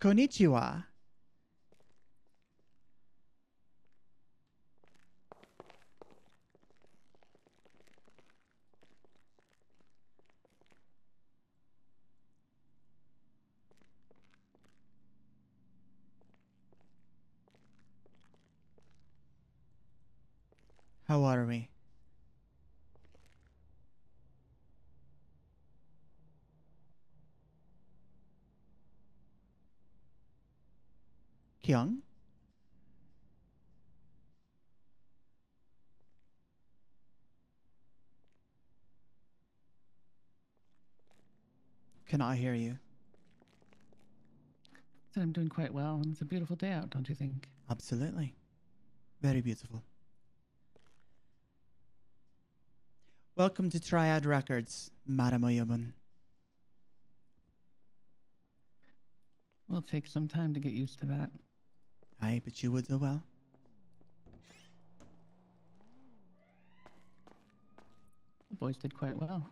Konnichiwa. How are we? Kyung? Can I hear you? Said I'm doing quite well, and it's a beautiful day out, don't you think? Absolutely. Very beautiful. Welcome to Triad Records, Madam Oyabun. Will take some time to get used to that. Aye, but you would do well. The boys did quite well.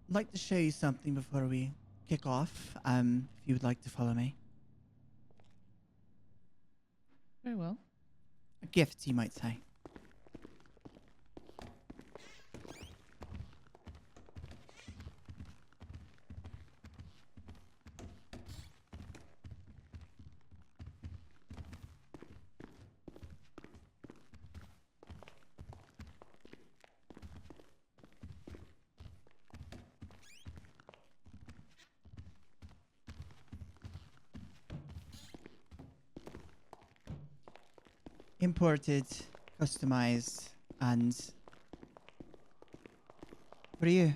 I'd like to show you something before we kick off, if you would like to follow me. Very well. A gift, you might say. Imported, customized, and what are you?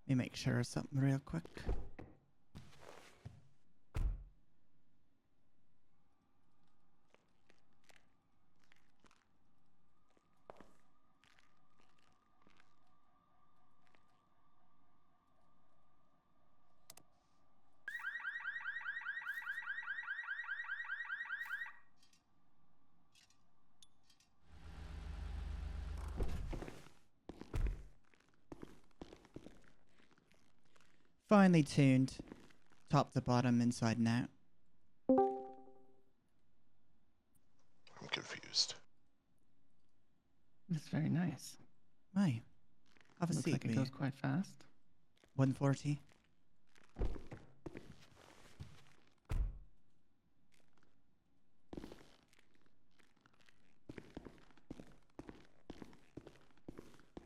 Let me make sure of something real quick. Finely tuned, top to bottom, inside and out. I'm confused. It's very nice. Aye. Have a Looks seat, like it will goes you? quite fast. 140.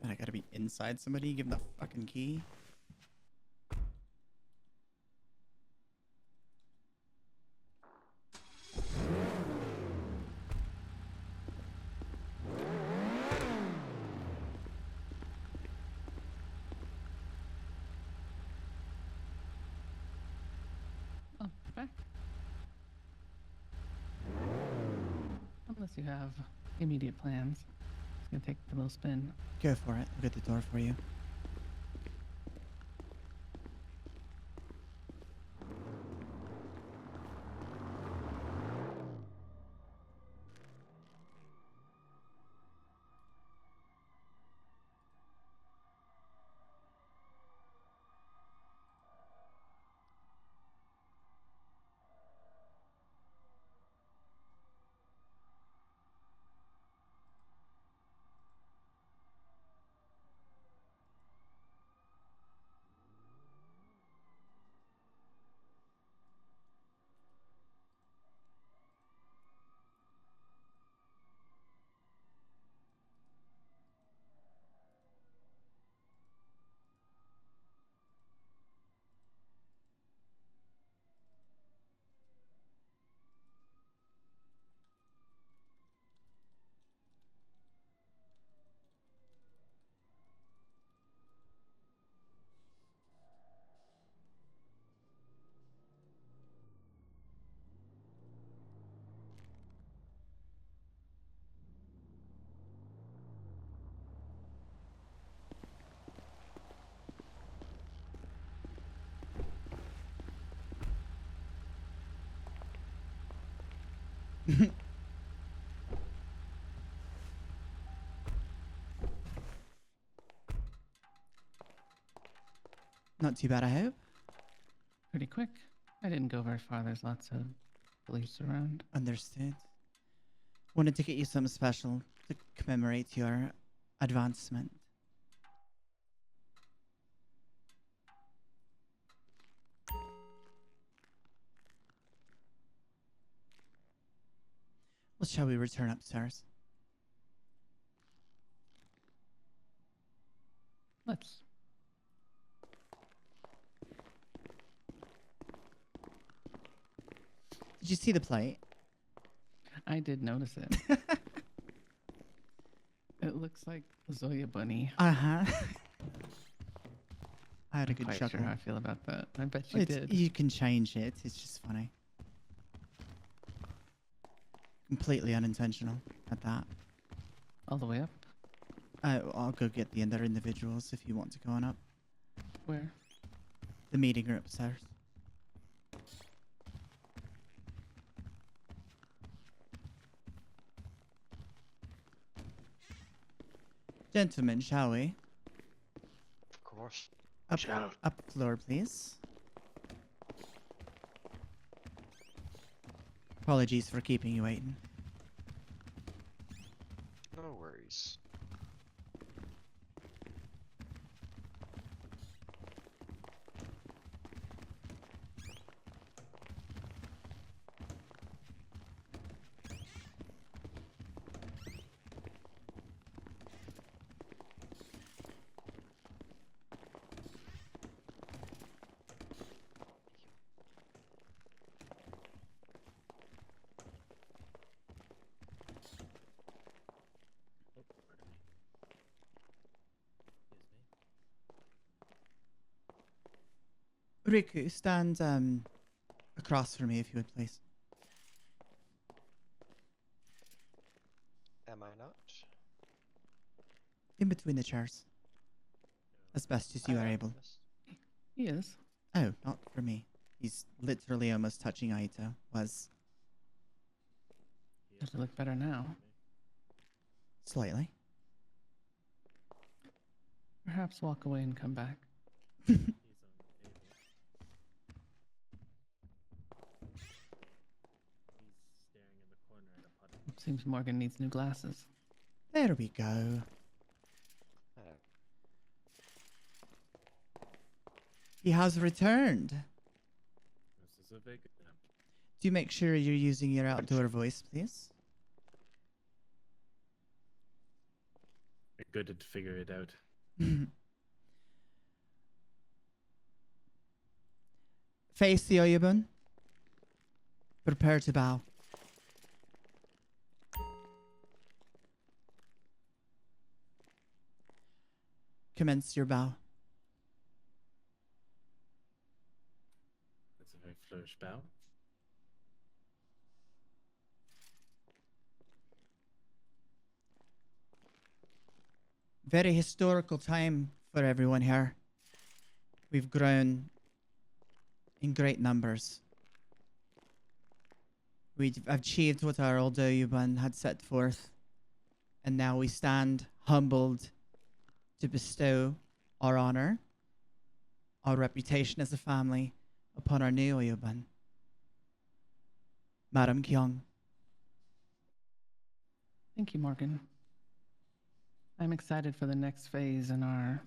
And I gotta be inside somebody, give them the fucking key. Oh, back. Unless you have immediate plans. It's gonna take a little spin. Go for it. I'll get the door for you. Not too bad, I hope. Pretty quick. I didn't go very far. There's lots of police around. Understood. Wanted to get you something special to commemorate your advancement. Well, shall we return upstairs? Let's. Did you see the plate? I did notice it. It looks like Zoya Bunny. Uh-huh. I had a I'm good quite chuckle. sure how I feel about that. I bet you did. You can change it. It's just funny. Completely unintentional at that. All the way up? I'll go get the other individuals if you want to go on up. Where? The meeting room upstairs. Gentlemen, shall we? Of course. Up, Shall. up floor, please. Apologies for keeping you waiting. No worries. Riku, stand across from me if you would, please. Am I not? In between the chairs. As best as you I are am, able. yes. He is. Oh, not for me. He's literally almost touching Aito. Was. Does it look better now? Slightly. Perhaps walk away and come back. Seems Morgan needs new glasses. There we go. Oh, He has returned. This is a big attempt. Do make sure you're using your outdoor voice, please. Good to figure it out. Face the Oyabun. Prepare to bow. Commence your bow. That's a very flourish bow. Very historical time for everyone here. We've grown in great numbers. We've achieved what our old Oyabun had set forth, and now we stand humbled to bestow our honor, our reputation as a family upon our new Oyabun, Madam Kyung. Thank you, Morgan. I'm excited for the next phase in our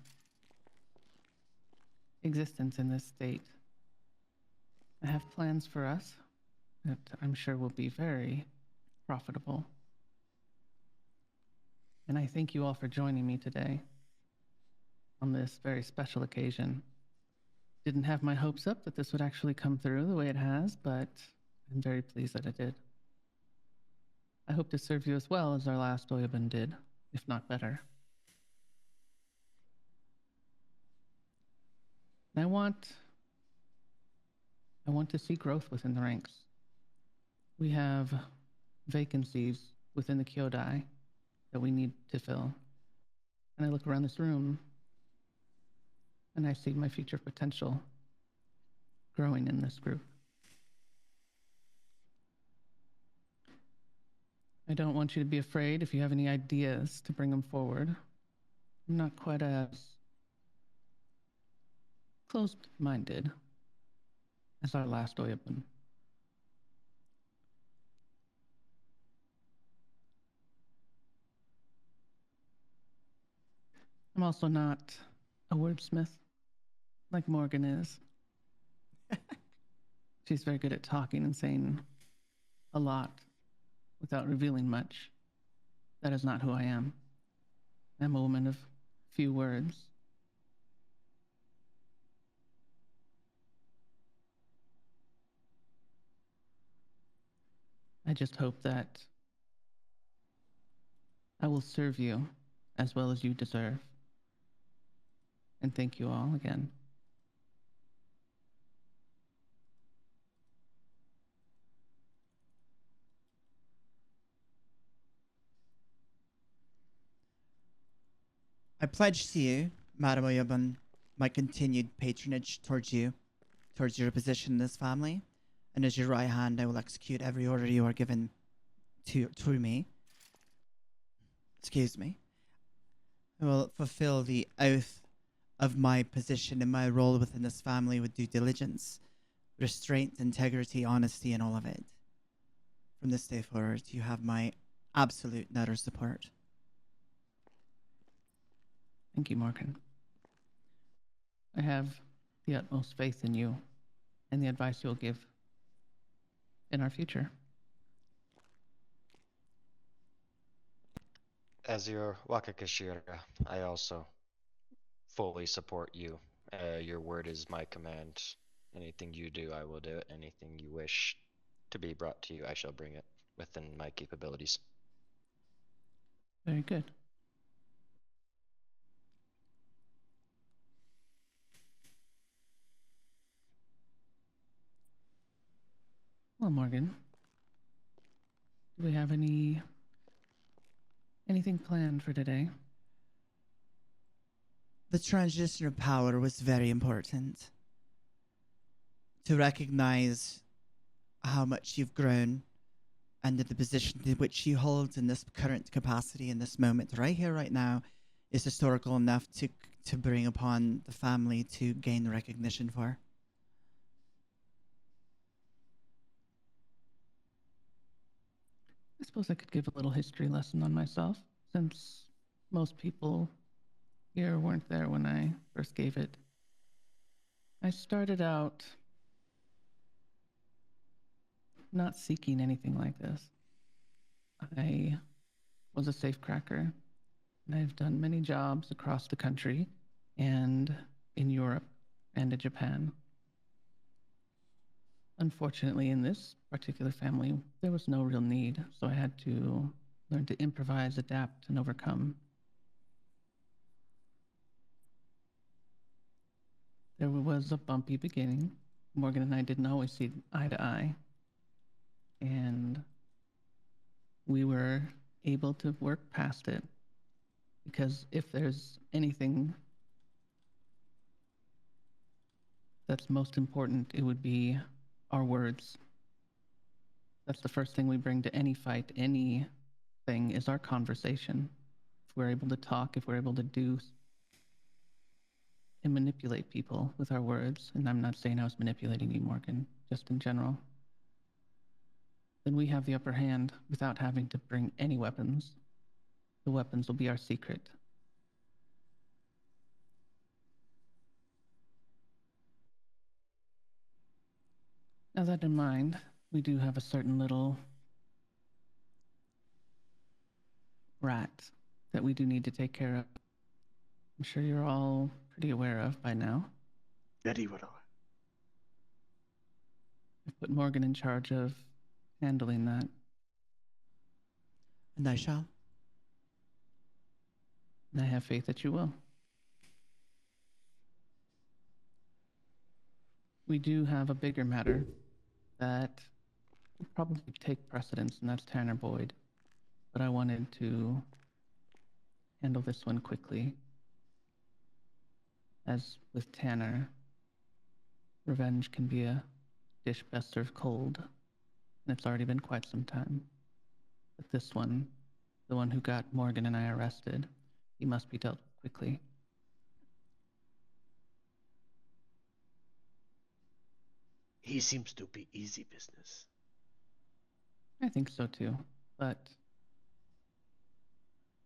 existence in this state. I have plans for us that I'm sure will be very profitable. And I thank you all for joining me today on this very special occasion. Didn't have my hopes up that this would actually come through the way it has, but I'm very pleased that it did. I hope to serve you as well as our last Oyabun did, if not better. And I want to see growth within the ranks. We have vacancies within the Kyodai that we need to fill. And I look around this room and I see my future potential growing in this group. I don't want you to be afraid if you have any ideas to bring them forward. I'm not quite as closed-minded as our last Oyabun. I'm also not a wordsmith like Morgan is. She's very good at talking and saying a lot without revealing much. That is not who I am. I'm a woman of few words. I just hope that I will serve you as well as you deserve. And thank you all again. I pledge to you, Madam Oyabun, my continued patronage towards you, towards your position in this family, and as your right hand, I will execute every order you are given to me. Excuse me. I will fulfill the oath of my position and my role within this family with due diligence, restraint, integrity, honesty, and all of it. From this day forward, you have my absolute and utter support. Thank you, Morgan. I have the utmost faith in you and the advice you'll give in our future. As your Wakakashira, I also fully support you. Your word is my command. Anything you do, I will do it. Anything you wish to be brought to you, I shall bring it within my capabilities. Very good. Well, Morgan, do we have anything planned for today? The transition of power was very important. To recognize how much you've grown and the position in which you hold in this current capacity in this moment right here, right now, is historical enough to bring upon the family to gain recognition for. I suppose I could give a little history lesson on myself, since most people here weren't there when I first gave it. I started out not seeking anything like this. I was a safecracker, and I've done many jobs across the country and in Europe and in Japan. Unfortunately, in this particular family, there was no real need, so I had to learn to improvise, adapt, and overcome. There was a bumpy beginning. Morgan and I didn't always see eye to eye, and we were able to work past it, because if there's anything that's most important, it would be our words. That's the first thing we bring to any fight, anything, is our conversation. If we're able to talk, if we're able to do and manipulate people with our words, and I'm not saying I was manipulating you, Morgan, just in general, then we have the upper hand without having to bring any weapons. The weapons will be our secret. Now that in mind, we do have a certain little rat that we do need to take care of. I'm sure you're all pretty aware of by now. Very well. I've put Morgan in charge of handling that. And I shall. And I have faith that you will. We do have a bigger matter that will probably take precedence, and that's Tanner Boyd. But I wanted to handle this one quickly. As with Tanner, revenge can be a dish best served cold, and it's already been quite some time. But this one, the one who got Morgan and I arrested, he must be dealt with quickly. He seems to be easy business. I think so too, but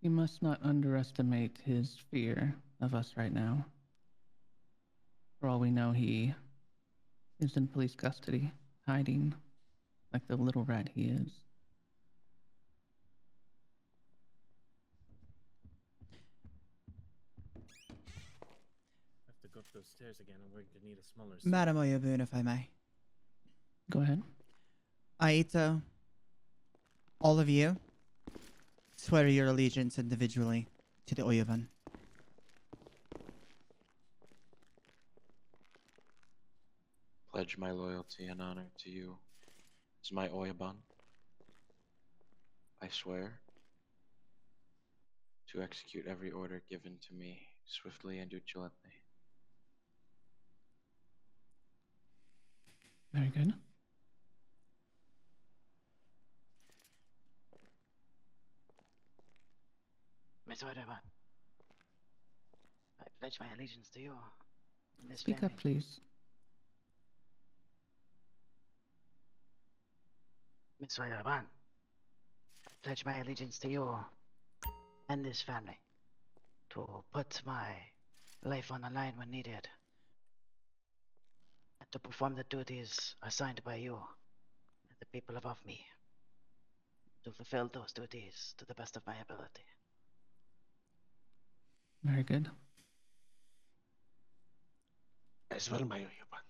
you must not underestimate his fear of us right now. For all we know, he is in police custody, hiding like the little rat he is. I have to go up those stairs again, and we're gonna need a smaller suit. Madam Oyabun, if I may. Go ahead. Aito, all of you, swear your allegiance individually to the Oyabun. Pledge my loyalty and honor to you as my Oyabun. I swear to execute every order given to me swiftly and diligently. Very good. Miss Oyabun, I pledge my allegiance to you and this Speak family. up, please. Miss Oyabun, I pledge my allegiance to you and this family to put my life on the line when needed and to perform the duties assigned by you and the people above me, to fulfill those duties to the best of my ability. Very good. As well, my Oyabun.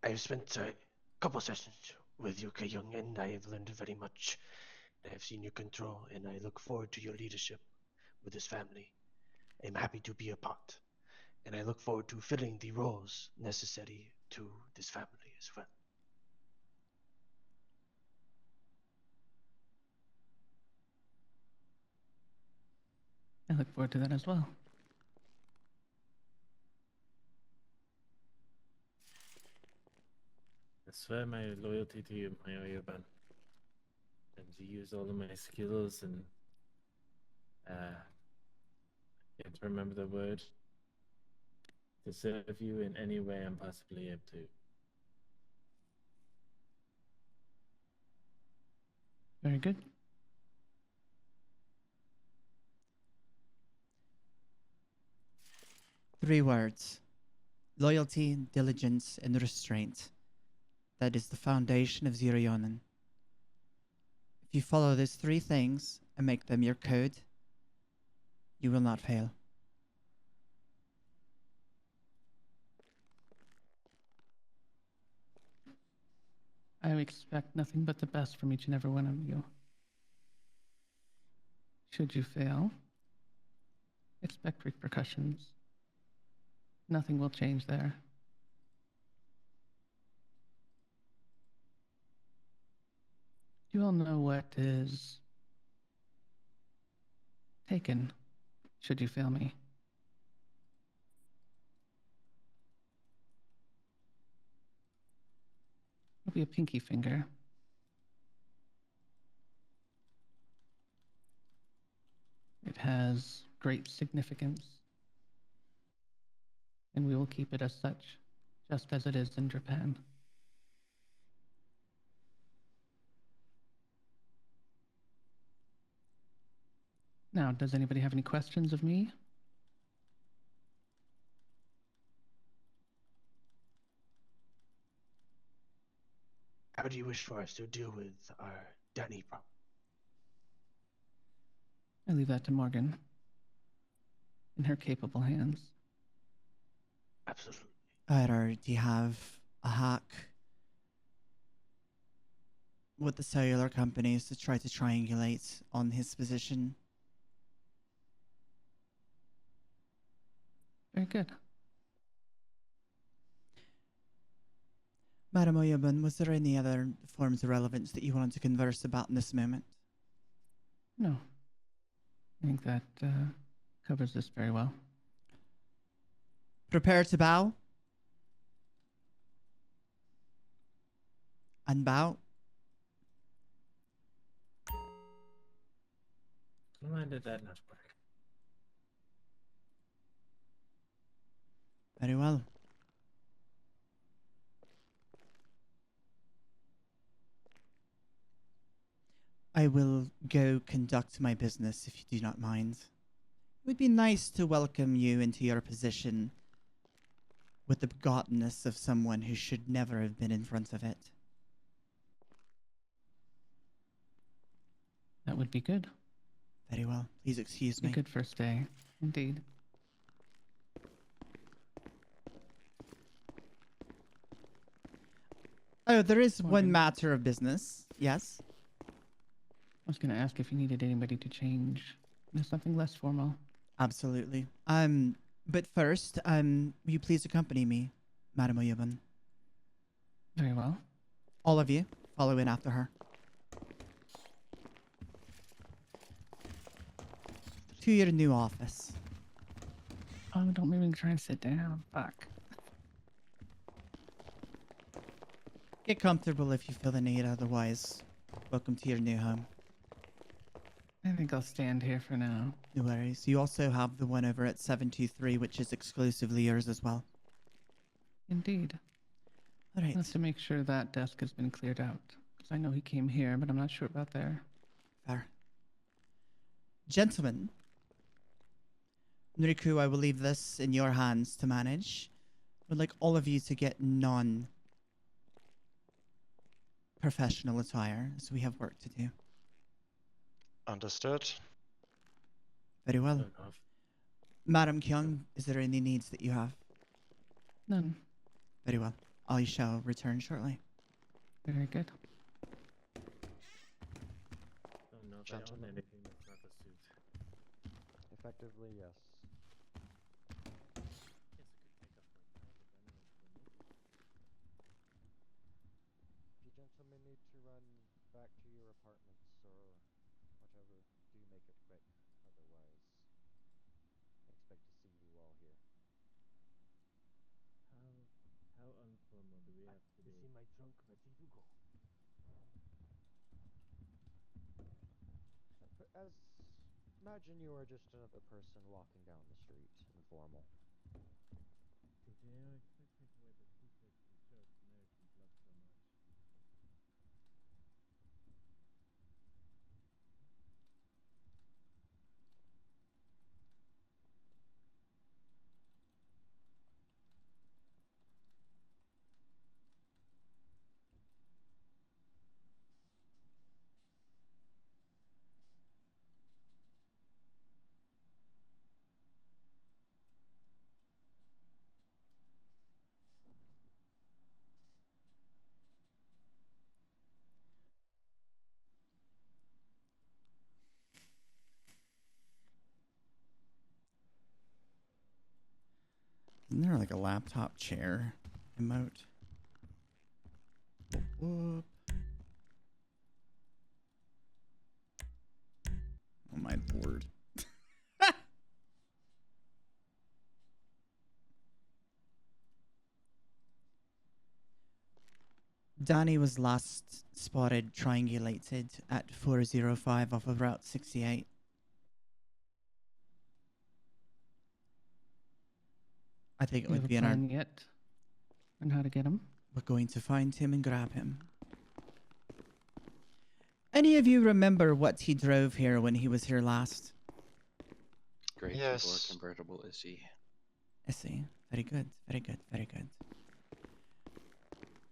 I've spent a couple sessions with you, Young, and I have learned very much. I have seen your control, and I look forward to your leadership with this family. I'm happy to be a part, and I look forward to filling the roles necessary to this family as well. I look forward to that as well. I swear my loyalty to you, my Oyabun. And to use all of my skills and can't remember the word, to serve you in any way I'm possibly able to. Very good. Three words: loyalty, diligence, and restraint. That is the foundation of Zero Yōnin. If you follow these three things and make them your code, you will not fail. I expect nothing but the best from each and every one of you. Should you fail, expect repercussions. Nothing will change there. You all know what is taken should you fail me. It'll be a pinky finger. It has great significance, and we will keep it as such, just as it is in Japan. Now, does anybody have any questions of me? How do you wish for us to deal with our Danny problem? I leave that to Morgan in her capable hands. Absolutely. I'd already have a hack with the cellular companies to try to triangulate on his position. Very good. Madam Oyabun, was there any other forms of relevance that you wanted to converse about in this moment? No. I think that covers this very well. Prepare to bow. And bow. When did that not work? Very well. I will go conduct my business if you do not mind. It would be nice to welcome you into your position with the begottenness of someone who should never have been in front of it. That would be good. Very well. Please excuse Be me. good first day. Indeed. Oh, there is one Morgan. matter of business. Yes. I was going to ask if you needed anybody to change into something less formal. Absolutely. But first, will you please accompany me, Madam Oyabun? Very well. All of you, follow in after her. To your new office. Oh, don't make me try and sit down. Fuck. Get comfortable if you feel the need, otherwise, welcome to your new home. I think I'll stand here for now. No worries. You also have the one over at 723, which is exclusively yours as well. Indeed. All right. Let's to make sure that desk has been cleared out. Because I know he came here, but I'm not sure about there. Fair. Gentlemen, Nuriku, I will leave this in your hands to manage. I'd like all of you to get non-professional attire, as we have work to do. Understood. Very well. Fair enough. Madam Kyung, is there any needs that you have? None. Very well. I shall return shortly. Very good. Don't know if I own Gentlemen. anything that's not a suit. Effectively, yes. If you gentlemen need to run back to your apartments or whatever, do make it quick. Otherwise, I expect to see you all here. How informal do we have to You be? see my trunk ready to go. As imagine you are just another person walking down the street, informal. If you expect me to wear the t-shirts and shirts Americans love so much. Isn't there like a laptop chair emote? Whoop. Oh my lord. Danny was last spotted triangulated at 405 off of Route 68. I think it Do you have would a be in our... plan yet on how to get him? We're going to find him and grab him. Any of you remember what he drove here when he was here last? Great Yes. two-door convertible is he? I see. Very good. Very good. Very good.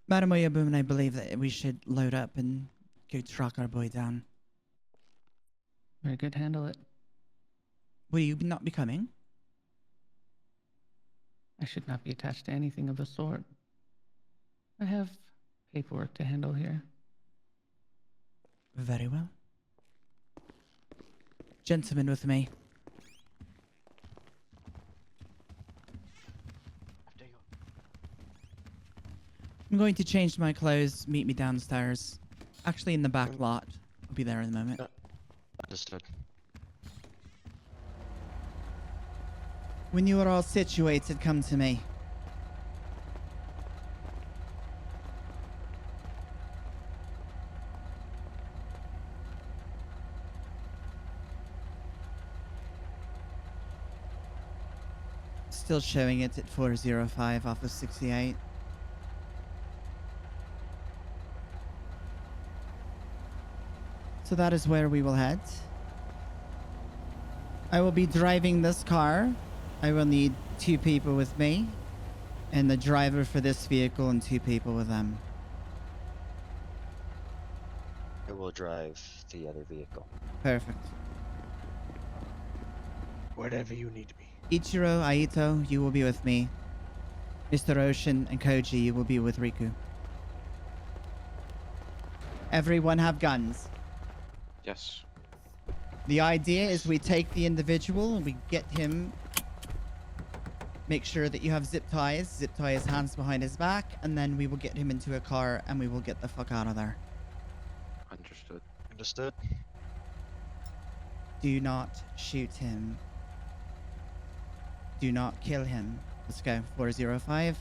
Madam Oyabun, I believe that we should load up and go track our boy down. Very good. Handle it. Will you not be coming? I should not be attached to anything of the sort. I have paperwork to handle here. Very well. Gentlemen with me. After you. I'm going to change my clothes. Meet me downstairs. Actually, in the back lot. I'll be there in a moment. Understood. When you are all situated, come to me. Still showing it at 405 off of 68. So that is where we will head. I will be driving this car. I will need 2 people with me, and the driver for this vehicle and 2 people with them. I will drive the other vehicle. Perfect. Wherever you need me. Ichiro, Aito, you will be with me. Mr. Ocean and Koji, you will be with Riku. Everyone have guns. Yes. The idea is we take the individual, we get him, make sure that you have zip tie his hands behind his back, and then we will get him into a car and we will get the fuck out of there. Understood. Understood? Do not shoot him. Do not kill him. Let's go. 405.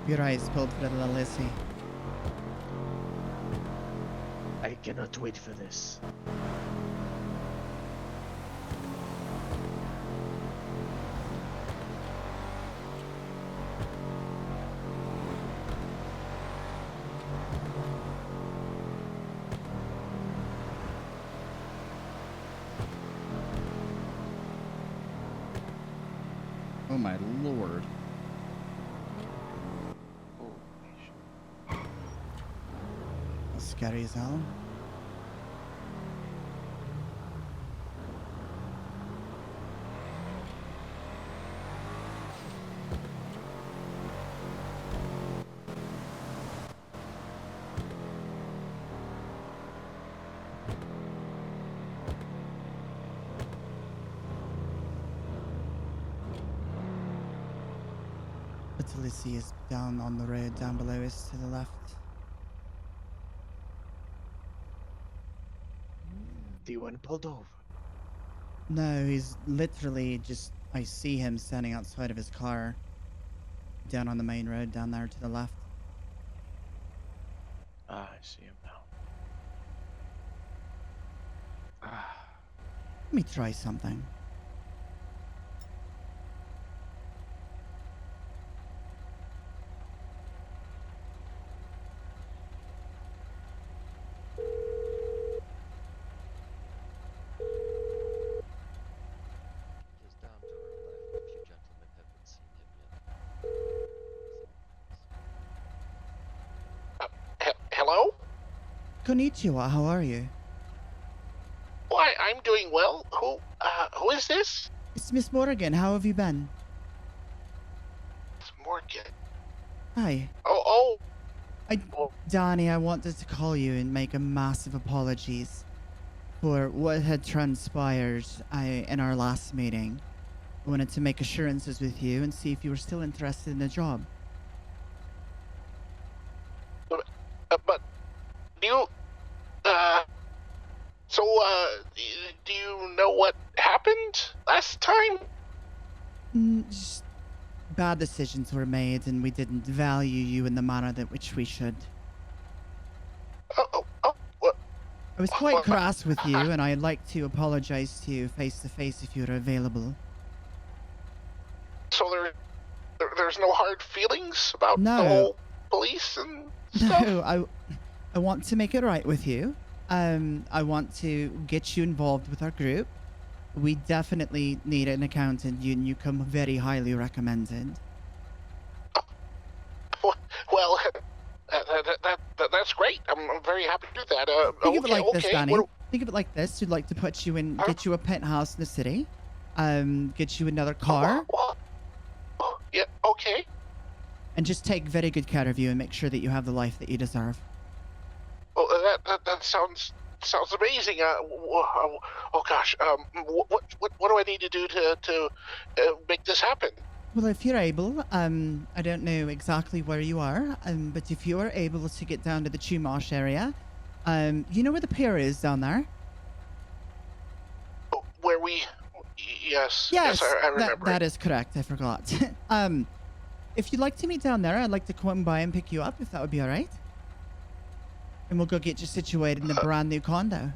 Your eyes pulled for little Lissy. I cannot wait for this. Oh my lord. That's scary as hell. Lissy is down on the road, down below us to the left. The one pulled over. No, he's literally just, I see him standing outside of his car, down on the main road, down there to the left. Ah, I see him now. Let me try something. He is down to our left if you gentlemen haven't seen him yet. Hello? Konnichiwa, how are you? Why, I'm doing well. Who is this? It's Miss Morgan. How have you been? It's Morgan. Hi. Oh, Donnie, I wanted to call you and make a massive apologies for what had transpired in our last meeting. I wanted to make assurances with you and see if you were still interested in the job. but do you, do you know what happened last time? Just bad decisions were made and we didn't value you in the manner that which we should. What? I was quite crass with you and I'd like to apologize to you face to face if you're available. So there's no hard feelings about No. the whole police and stuff? No, I want to make it right with you. I want to get you involved with our group. We definitely need an accountant. You come very highly recommended. Well, that's great. I'm very happy to do that. Think of it okay, like this, okay. Danny. What- Think of it like this. We'd like to put you in, get you a penthouse in the city, get you another Oh, car, yeah, okay. and just take very good care of you and make sure that you have the life that you deserve. Well, that sounds amazing. Oh gosh. What do I need to do to make this happen? Well, if you're able, I don't know exactly where you are, but if you are able to get down to the Chumash area, you know where the pier is down there? Where we? Yes. Yes, I remember. that is correct. I forgot. If you'd like to meet down there, I'd like to come by and pick you up, if that would be all right. And we'll go get you situated in a brand new condo.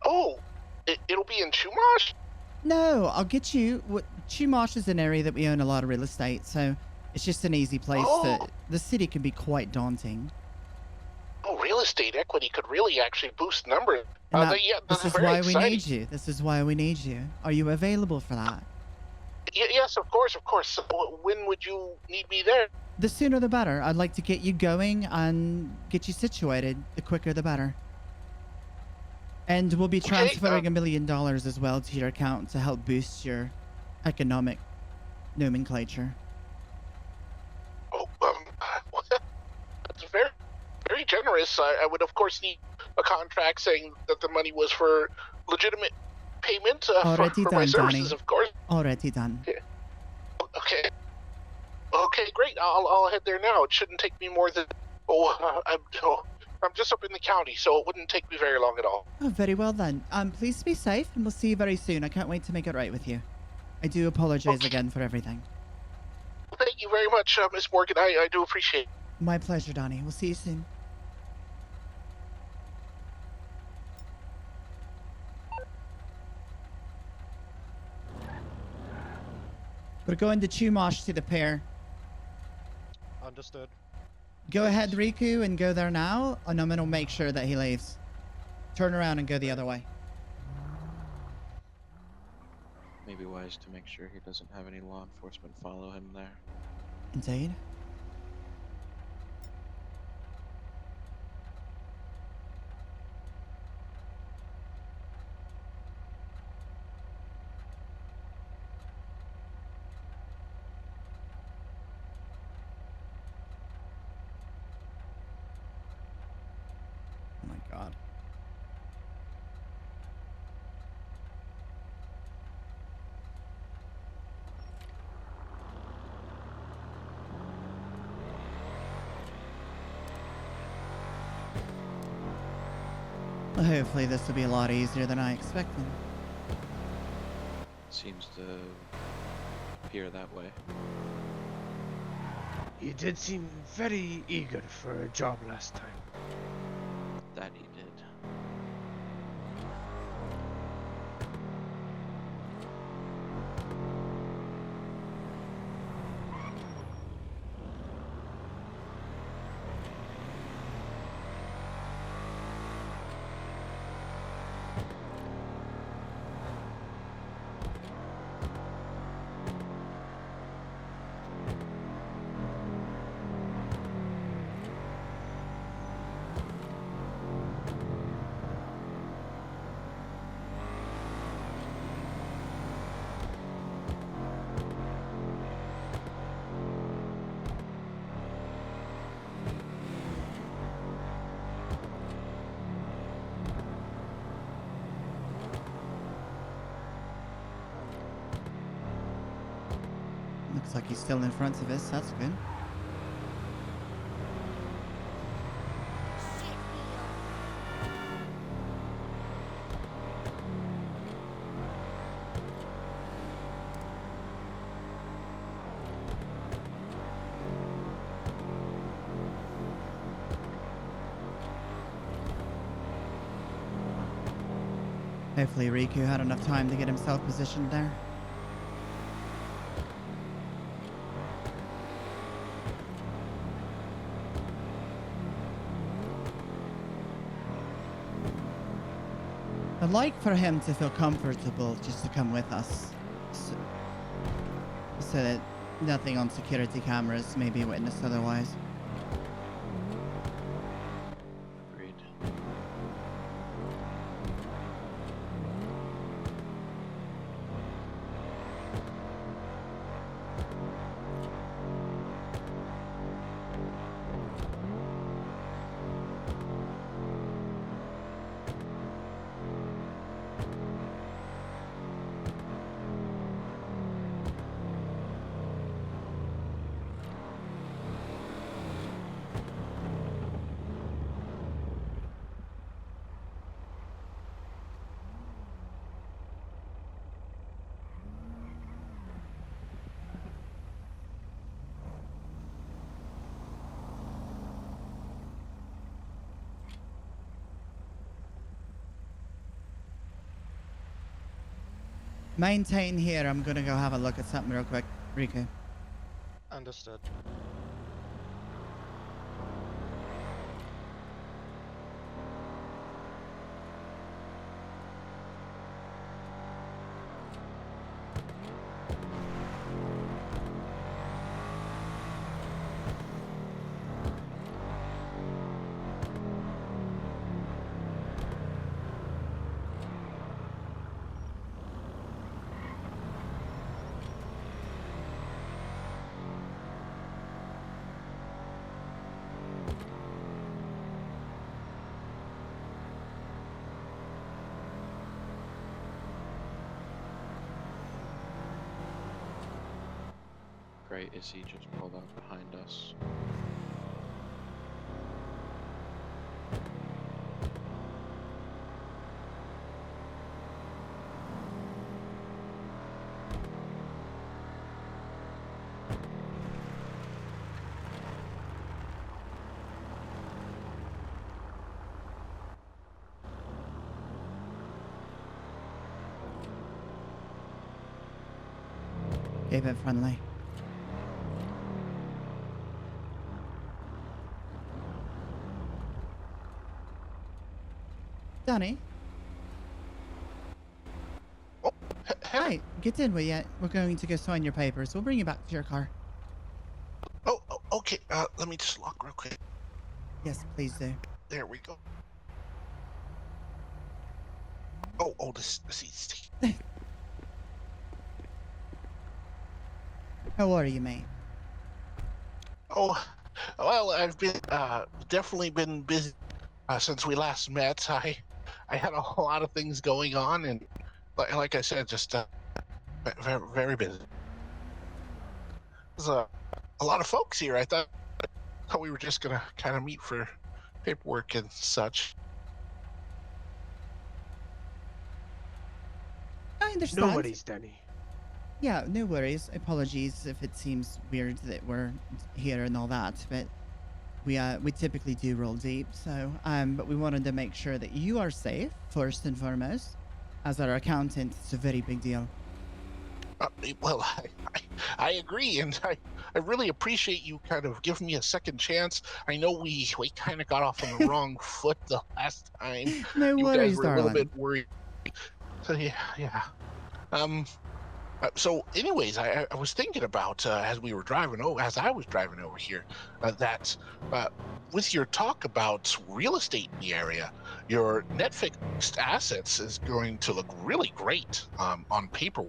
Oh, it'll be in Chumash? No, I'll get you. Chumash is an area that we own a lot of real estate, so it's just an easy place to. The city can be quite daunting. Oh, real estate equity could really actually boost numbers. And That's this is very why exciting. we need you. This is why we need you. Are you available for that? Yes, of course. So, when would you need me there? The sooner the better. I'd like to get you going and get you situated. The quicker the better. And we'll be transferring $1 million as well to your account to help boost your economic nomenclature. Oh, that's very, very generous. I would, of course, need a contract saying that the money was for legitimate payment for Already my done, services, Donnie. of course. Already done. Okay. Okay, great. I'll head there now. It shouldn't take me more than I'm just up in the county, so it wouldn't take me very long at all. Oh, very well then. Please be safe, and we'll see you very soon. I can't wait to make it right with you. I do apologize again for everything. Thank you very much, Miss Morgan. I do appreciate it. My pleasure, Donnie. We'll see you soon. We're going to Chumash to the pier. Understood. Go ahead, Riku, and go there now, and I'm gonna make sure that he leaves. Turn around and go the other way. Maybe wise to make sure he doesn't have any law enforcement follow him there. Indeed. Oh my god. Well, hopefully this will be a lot easier than I expected. Seems to appear that way. You did seem very eager for a job last time. That he did. Looks like he's still in front of us. That's good. Hopefully Riku had enough time to get himself positioned there. I'd like for him to feel comfortable just to come with us. So that nothing on security cameras may be witnessed otherwise. Agreed. Maintain here. I'm gonna go have a look at something real quick, Riku. Understood. Great, is he just pulled up behind us? Keep it friendly. Danny? Oh, Hi, get in with you. We're going to go sign your papers. We'll bring you back to your car. oh, okay. Let me just lock real quick. Yes, please do. There we go. Oh, the seats. How are you, mate? Oh, well, I've been definitely been busy since we last met. I had a whole lot of things going on, and like I said, just very, very busy. There's a lot of folks here. I thought we were just gonna kind of meet for paperwork and such. I understand. No worries, Danny. Yeah, no worries. Apologies if it seems weird that we're here and all that, but we typically do roll deep, so but we wanted to make sure that you are safe first and foremost. As our accountant, it's a very big deal. Well, I agree, and I really appreciate you kind of giving me a second chance. I know we kind of got off on the wrong foot the last time. No You worries, guys were a little darling. bit worried. So yeah. So anyways, I was thinking about as I was driving over here, that with your talk about real estate in the area, your net fixed assets is going to look really great on paper.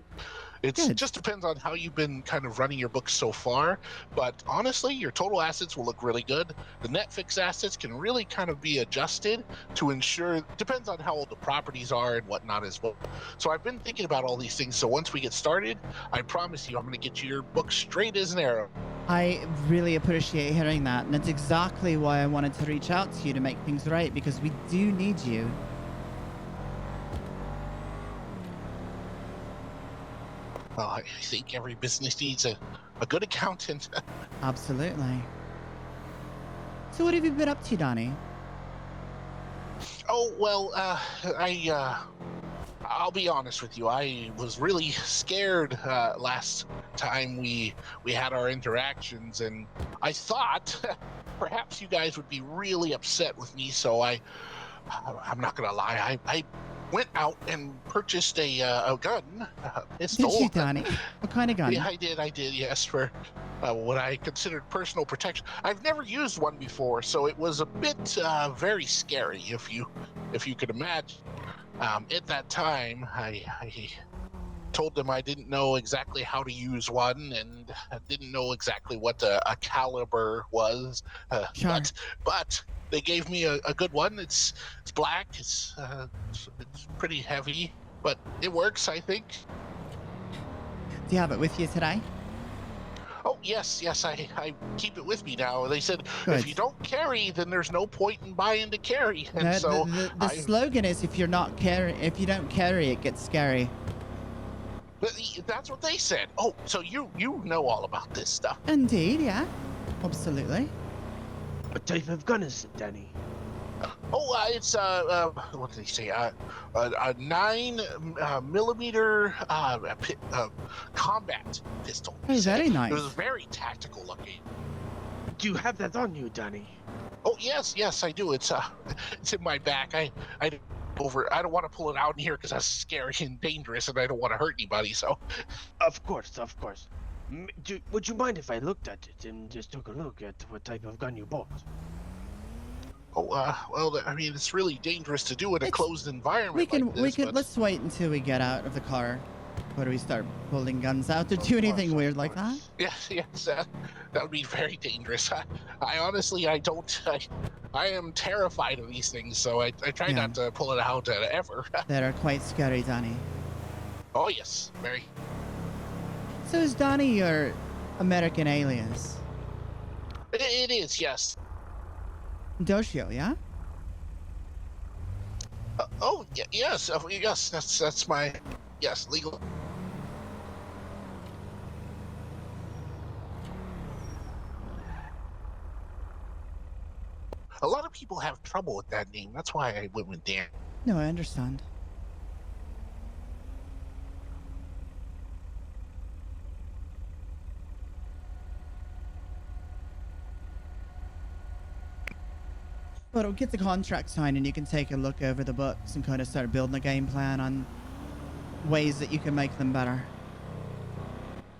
It Good. just depends on how you've been kind of running your books so far. But honestly, your total assets will look really good. The net fixed assets can really kind of be adjusted to ensure, depends on how old the properties are and whatnot as well. So I've been thinking about all these things. So once we get started, I promise you I'm going to get you your book straight as an arrow. I really appreciate hearing that, and that's exactly why I wanted to reach out to you to make things right, because we do need you. Well, I think every business needs a good accountant. Absolutely. So what have you been up to, Donnie? Oh, well, I'll be honest with you. I was really scared last time we had our interactions, and I thought perhaps you guys would be really upset with me. So I'm not gonna lie. I went out and purchased a gun, a pistol. Did you, Donnie? What kind of gun? Yeah, I did. Yes, for what I considered personal protection. I've never used one before, so it was a bit very scary, if you could imagine. At that time, I told them I didn't know exactly how to use one, and I didn't know exactly what a caliber was. Sure. But they gave me a good one. It's black. It's pretty heavy, but it works, I think. Do you have it with you today? Oh, yes, I keep it with me now. They said, Good. if you don't carry, then there's no point in buying to carry. And No, so the slogan is if you don't carry, it gets scary. that's what they said. Oh, so you know all about this stuff. Indeed, yeah. Absolutely. What type of gun is it, Danny? Oh, it's what did they say? A 9mm combat pistol. Oh, very nice. It was very tactical looking. Do you have that on you, Danny? Oh, yes, I do. It's in my back. I don't want to pull it out in here because that's scary and dangerous, and I don't want to hurt anybody. So, Of course. Would you mind if I looked at it and just took a look at what type of gun you bought? oh, well, I mean, it's really dangerous to do in a It's- closed environment. But... Let's wait until we get out of the car before we start pulling guns out or do anything weird like that. Yes, that would be very dangerous. I honestly, I am terrified of these things, so I try Yeah. not to pull it out ever. That are quite scary, Donnie. Oh, yes, very. So is Donnie your American alias? It is, yes. Doshio, yeah? Yes, yes, that's my, yes, legal. A lot of people have trouble with that name. That's why I went with Dan. No, I understand. But I'll get the contract signed and you can take a look over the books and kind of start building a game plan on ways that you can make them better.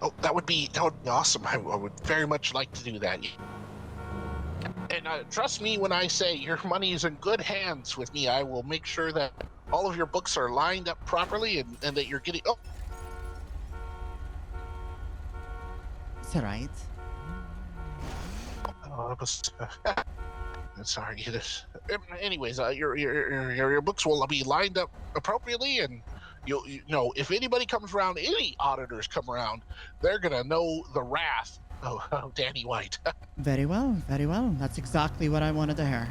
Oh, that would be awesome. I would very much like to do that. And trust me when I say your money is in good hands with me. I will make sure that all of your books are lined up properly and that you're getting. Oh, It's alright. I was. Sorry. Anyways, your books will be lined up appropriately, and you know if anybody comes around, any auditors come around, they're gonna know the wrath of Danny White. Very well, very well. That's exactly what I wanted to hear.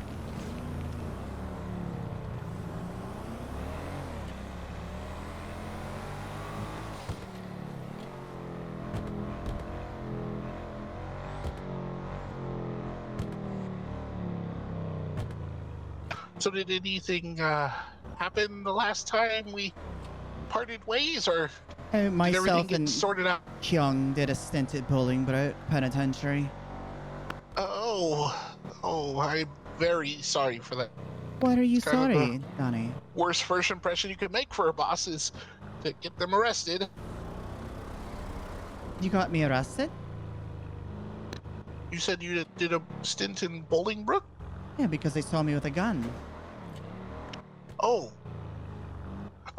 So did anything happen the last time we parted ways, or did everything Myself get and sorted out? Kyung did a stint at Bolingbroke Penitentiary. Oh, I'm very sorry for that. What are you kind of sorry, Donnie? Worst first impression you could make for a boss is to get them arrested. You got me arrested? You said you did a stint in Bolingbroke? Yeah, because they saw me with a gun.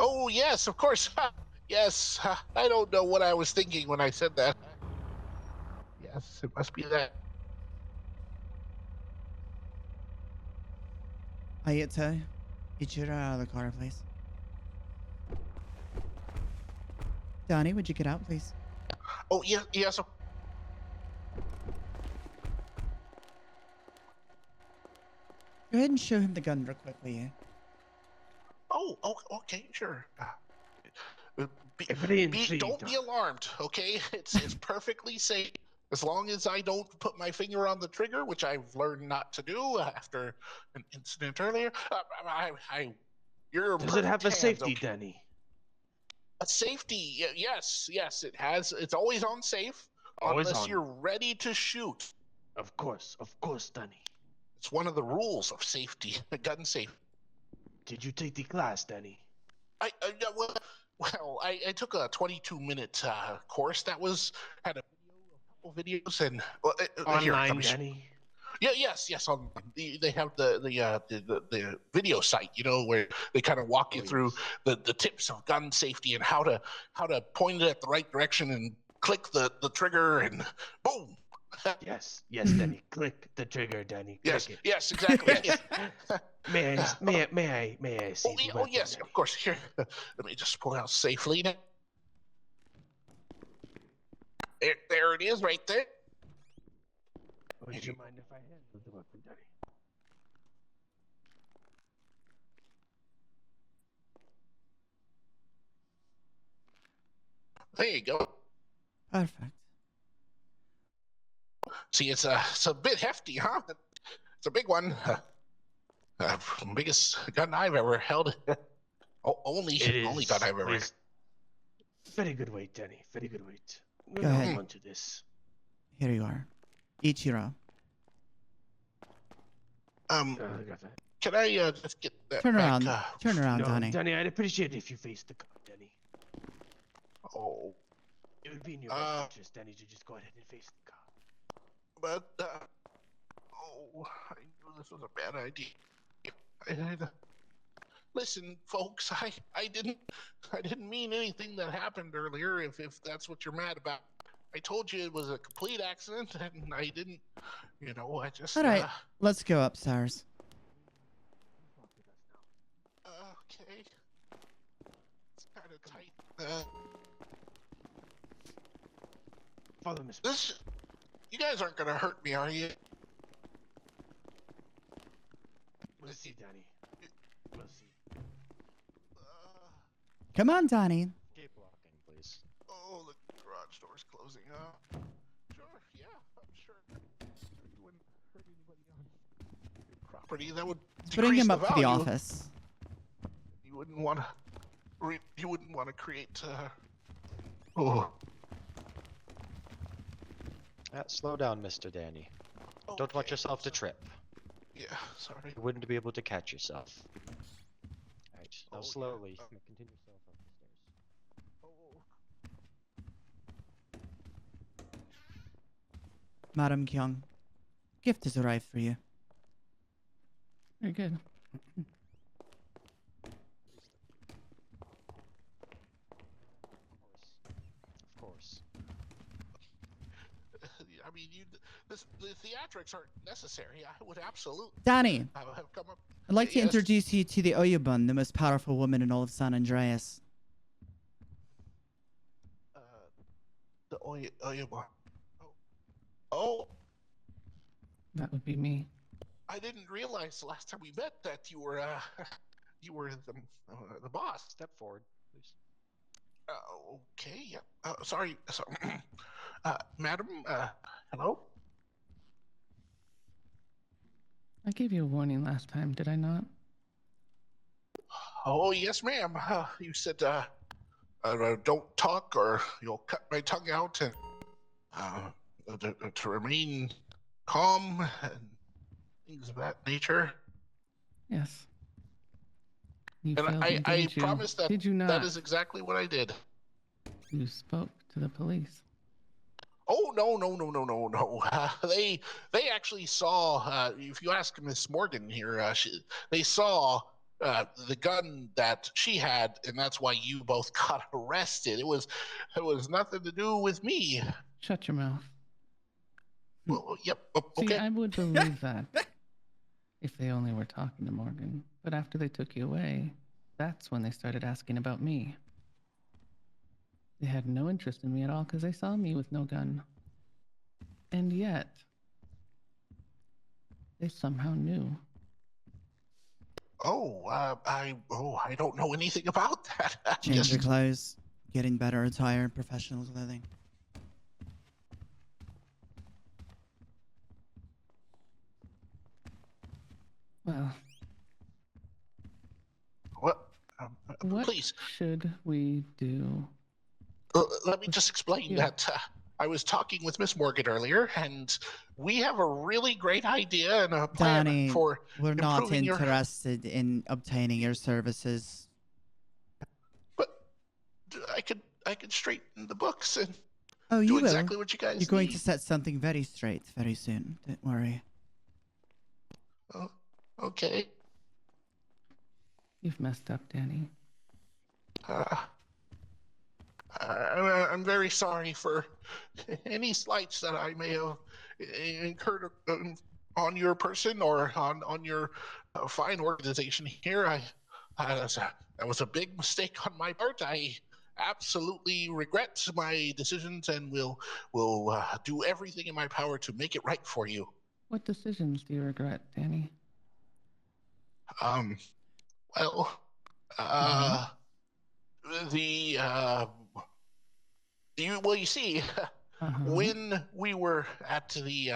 Oh, yes, of course. Yes, I don't know what I was thinking when I said that. Yes, it must be that. Ayato, Ichiro out of the car, please. Donnie, would you get out, please? Oh, yes, yes. Go ahead and show him the gun real quickly. Oh, okay, sure. Very intrigued. Don't be alarmed, okay? It's perfectly safe as long as I don't put my finger on the trigger, which I've learned not to do after an incident earlier. You're in Does it have perfect a hands, safety, okay? Danny? A safety? Yes, it has. It's always on safe, Always unless on. you're ready to shoot. Of course, Danny. It's one of the rules of safety, gun safety. Did you take the class, Danny? I took a 22-minute course that had a couple videos and Online, Danny. Yeah, yes. They have the video site, where they kind of walk you through the tips of gun safety and how to point it at the right direction and click the trigger and boom. Yes, Danny. Click the trigger, Danny. Click it. Yes, exactly. Yes. May I see the weapon, yes, Danny? of course. Here, let me just pull it out safely. There it is, right there. Would you mind if I handle the weapon, Danny? There you go. Perfect. See, it's a bit hefty, huh? It's a big one. Biggest gun I've ever held. Only gun I've ever. Very good weight, Danny. Very good weight. Go ahead. Hold on to this. Here you are. Ichiro. Can I just get that Turn around. back? Turn around, No, Donnie. Danny, I'd appreciate it if you faced the car, Danny. Oh, It would be in your best interest, Danny, to just go ahead and face the car. but I knew this was a bad idea. Listen, folks, I didn't mean anything that happened earlier. If that's what you're mad about, I told you it was a complete accident, and I didn't. I just. All right, let's go upstairs. Okay. It's kind of tight. Follow Miss. You guys aren't gonna hurt me, are you? We'll see, Danny. We'll see. Come on, Donnie. Keep walking, please. Oh, the garage door's closing. Sure, yeah, I'm sure. You wouldn't hurt anybody on your property. That would Let's bring decrease him the up to the value. office. You wouldn't want to. You wouldn't want to create. Oh. Slow down, Mr. Danny. Don't want yourself to trip. Yeah, sorry. You wouldn't be able to catch yourself. Alright, now slowly. Continue yourself up the stairs. Madam Kyung, gift has arrived for you. Very good. Of course. I mean, the theatrics aren't necessary. I would absolutely Danny, have come up. I'd like to Yes. introduce you to the Oyabun, the most powerful woman in all of San Andreas. The Oyabun. Oh, That would be me. I didn't realize the last time we met that you were the boss. Step forward, please. Okay. Yeah. Sorry. Madam. Hello. I gave you a warning last time, did I not? Oh yes, ma'am. You said don't talk or you'll cut my tongue out, and to remain calm and things of that nature. Yes. You And failed me, I didn't you? promise that Did you not? that is exactly what I did. You spoke to the police. Oh no. They actually saw. If you ask Miss Morgan here, they saw the gun that she had, and that's why you both got arrested. It was nothing to do with me. Shut your mouth. Well, yep. See, Okay. I would believe that if they only were talking to Morgan. But after they took you away, that's when they started asking about me. They had no interest in me at all because they saw me with no gun. And yet, they somehow knew. I don't know anything about that. Change your clothes, getting better attire, professional clothing. Well, what Please. should we do? Let me just explain that I was talking with Miss Morgan earlier, and we have a really great idea and a plan Danny, for we're not improving your... interested in obtaining your services. But I could straighten the books and Oh, you do will. exactly what you guys You're going need. to set something very straight very soon. Don't worry. Oh, okay. You've messed up, Danny. I'm very sorry for any slights that I may have incurred on your person or on your fine organization here. That was a big mistake on my part. I absolutely regret my decisions and will do everything in my power to make it right for you. What decisions do you regret, Danny? Well, you see, when we were at the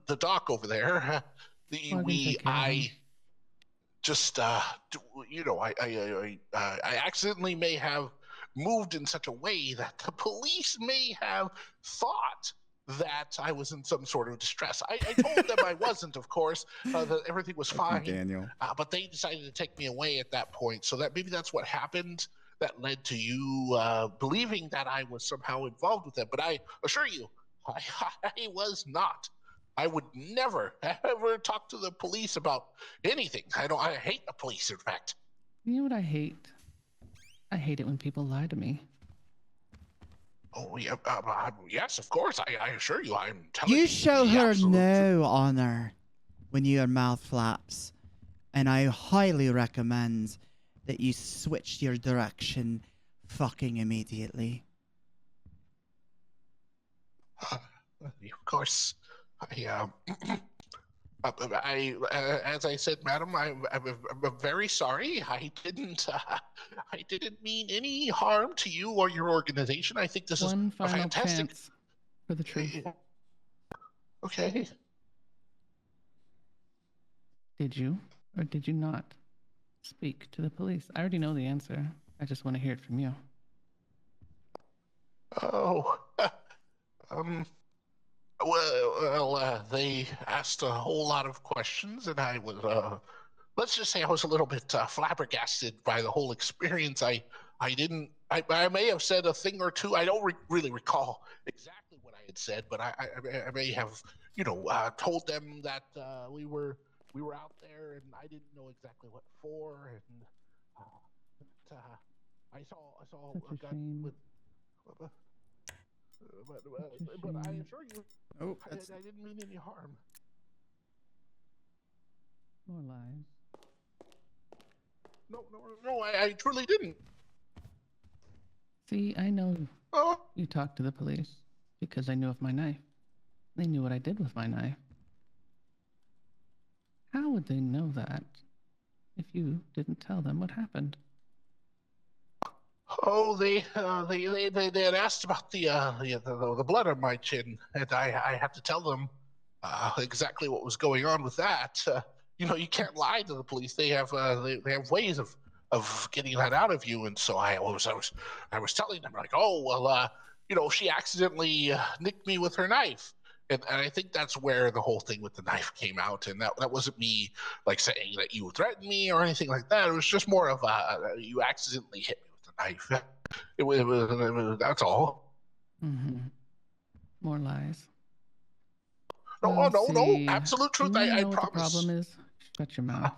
the dock over there, I accidentally may have moved in such a way that the police may have thought that I was in some sort of distress. I told them I wasn't, of course, that everything was fine. Daniel. But they decided to take me away at that point. So that maybe that's what happened that led to you believing that I was somehow involved with them. But I assure you, I was not. I would never, ever talk to the police about anything. I hate the police, in fact. You know what I hate? I hate it when people lie to me. Oh, yeah, yes, of course. I assure you, I'm telling you. You show her no honor when your mouth flaps, and I highly recommend that you switch your direction fucking immediately. Of course. As I said, madam, I'm very sorry. I didn't mean any harm to you or your organization. I think this is One a final fantastic chance for the truth. Okay. Did you or did you not speak to the police? I already know the answer. I just want to hear it from you. Oh, well, they asked a whole lot of questions, and I was, let's just say I was a little bit flabbergasted by the whole experience. I may have said a thing or two. I don't really recall exactly what I had said, but I may have, told them that we were out there, and I didn't know exactly what for, and I saw Such a gun shame. with. But I assure you, I didn't mean any harm. More lies. No, I truly didn't. See, I know Oh, you talked to the police because I knew of my knife. They knew what I did with my knife. How would they know that if you didn't tell them what happened? oh, they had asked about the blood on my chin, and I had to tell them exactly what was going on with that. You can't lie to the police. They have ways of getting that out of you, and so I was telling them, like, oh well, she accidentally nicked me with her knife. And I think that's where the whole thing with the knife came out, and that wasn't me like saying that you threatened me or anything like that. It was just more of you accidentally hit me with the knife. It was that's all. Mm-hmm. More lies. No, Well, no, no. see, Absolute truth. You want to I know what the promise. problem is? Shut your mouth.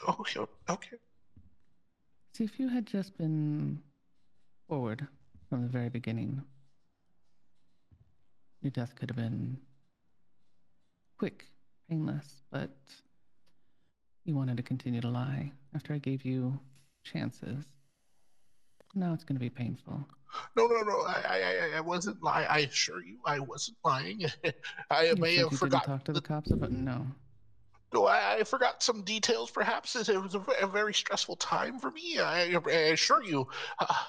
Okay. Okay. See, if you had just been forward from the very beginning, your death could have been quick, painless, but you wanted to continue to lie after I gave you chances. Now it's going to be painful. No, no, no. I wasn't lying. I assure you, I wasn't lying. I You may said have you didn't forgotten. talk to the cops about no. No, I forgot some details. Perhaps it was a very stressful time for me. I assure you,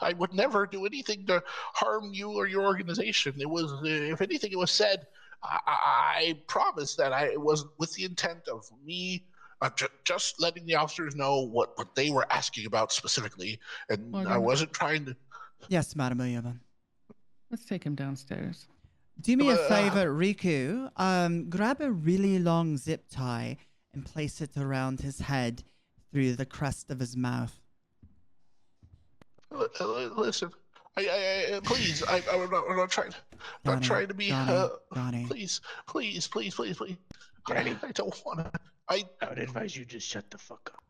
I would never do anything to harm you or your organization. It was, if anything, it was said. I promise that it wasn't with the intent of me just letting the officers know what they were asking about specifically, and I Morgan. wasn't trying to. Yes, Madam Oyabun. Let's take him downstairs. Do me a But, favor, Riku. Grab a really long zip tie and place it around his head through the crest of his mouth. Listen, please, I'm not trying. Not trying to be. Donnie. Please. Danny. I don't want to. I would advise you just shut the fuck up.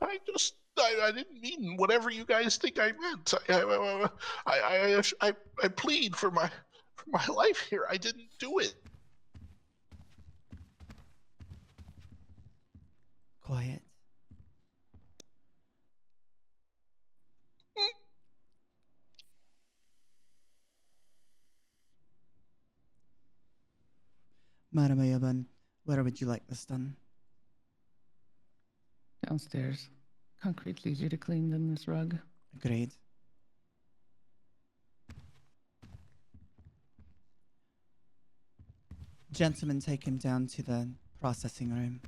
I didn't mean whatever you guys think I meant. I plead for my life here. I didn't do it. Quiet. Madam Oyabun, where would you like this done? Downstairs. Concrete's easier to clean than this rug. Agreed. Gentlemen, take him down to the processing room.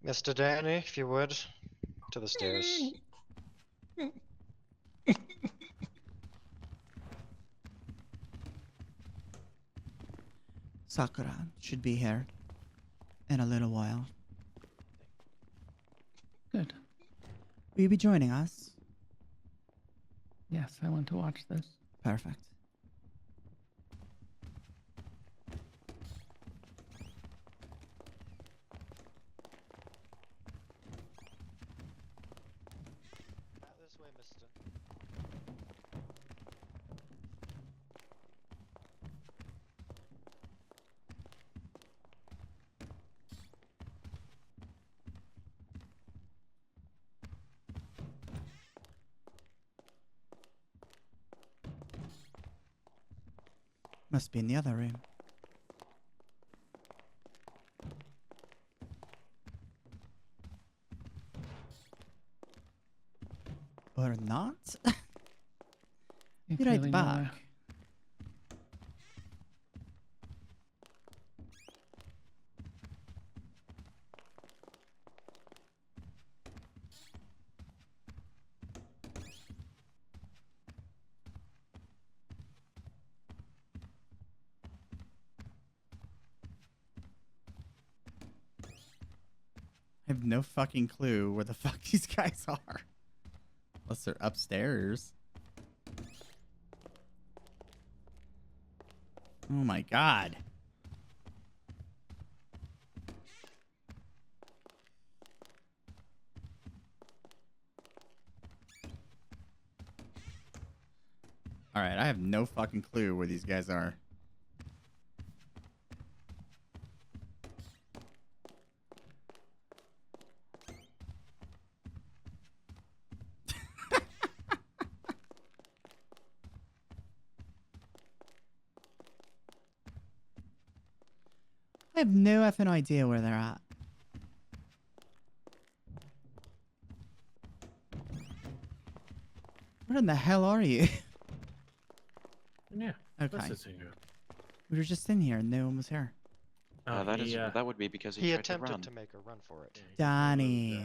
Mr. Danny, if you would, to the stairs. Sakura should be here in a little while. Good. Will you be joining us? Yes, I want to watch this. Perfect. This way, mister. Must be in the other room. Or not? You Be right clearly know back. I have no fucking clue where the fuck these guys are. Unless they're upstairs. Oh my god. Alright, I have no fucking clue where these guys are. I have no effing idea where they're at. Where in the hell are you? Yeah. Okay. That's the singer. We were just in here and no one was here. Yeah, that would be because He tried to attempted run. to make a run for it. Donnie.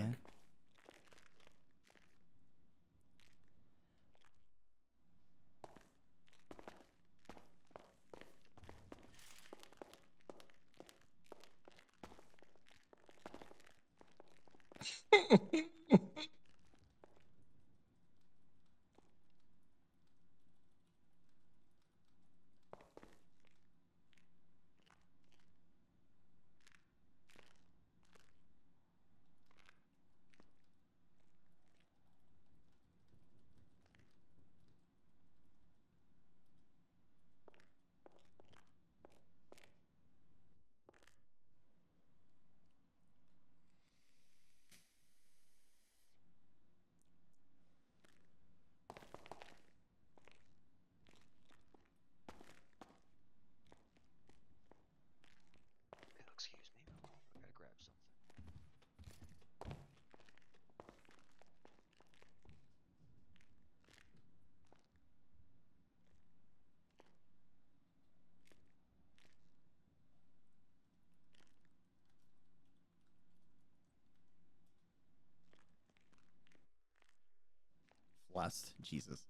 West. Jesus.